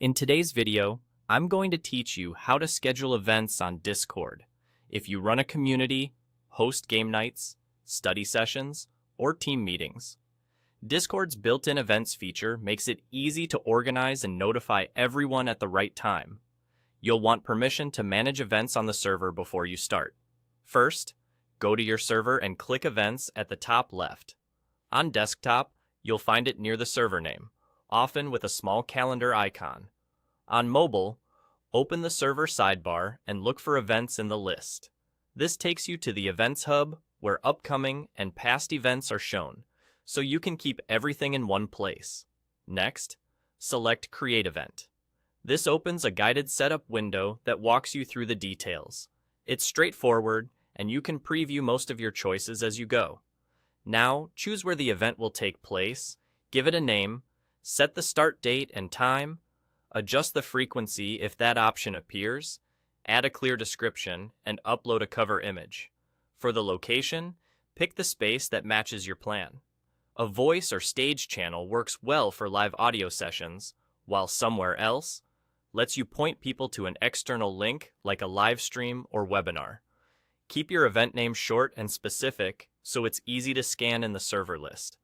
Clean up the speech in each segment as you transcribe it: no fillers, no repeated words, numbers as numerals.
In today's video, I'm going to teach you how to schedule events on Discord. If you run a community, host game nights, study sessions, or team meetings. Discord's built-in events feature makes it easy to organize and notify everyone at the right time. You'll want permission to manage events on the server before you start. First, go to your server and click Events at the top left. On desktop, you'll find it near the server name, often with a small calendar icon. On mobile, open the server sidebar and look for events in the list. This takes you to the Events Hub, where upcoming and past events are shown, so you can keep everything in one place. Next, select Create Event. This opens a guided setup window that walks you through the details. It's straightforward, and you can preview most of your choices as you go. Now, choose where the event will take place, give it a name, set the start date and time, adjust the frequency if that option appears, add a clear description, and upload a cover image. For the location, pick the space that matches your plan. A voice or stage channel works well for live audio sessions, while Somewhere Else lets you point people to an external link like a live stream or webinar. Keep your event name short and specific so it's easy to scan in the server list.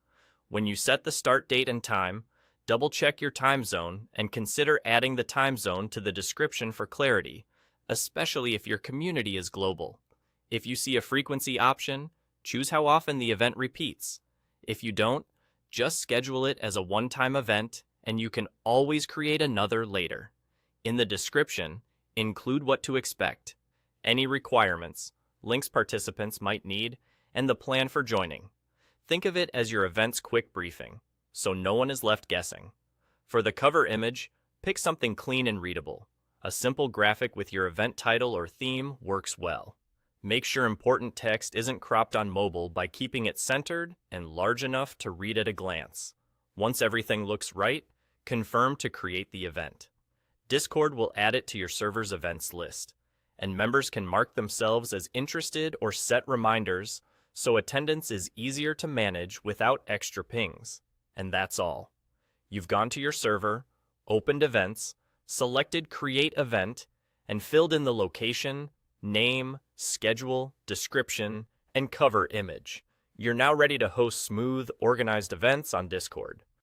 When you set the start date and time, double-check your time zone and consider adding the time zone to the description for clarity, especially if your community is global. If you see a frequency option, choose how often the event repeats. If you don't, just schedule it as a one-time event and you can always create another later. In the description, include what to expect, any requirements, links participants might need, and the plan for joining. Think of it as your event's quick briefing, so no one is left guessing. For the cover image, pick something clean and readable. A simple graphic with your event title or theme works well. Make sure important text isn't cropped on mobile by keeping it centered and large enough to read at a glance. Once everything looks right, confirm to create the event. Discord will add it to your server's events list, and members can mark themselves as interested or set reminders so attendance is easier to manage without extra pings. And that's all. You've gone to your server, opened events, selected Create Event, and filled in the location, name, schedule, description, and cover image. You're now ready to host smooth, organized events on Discord.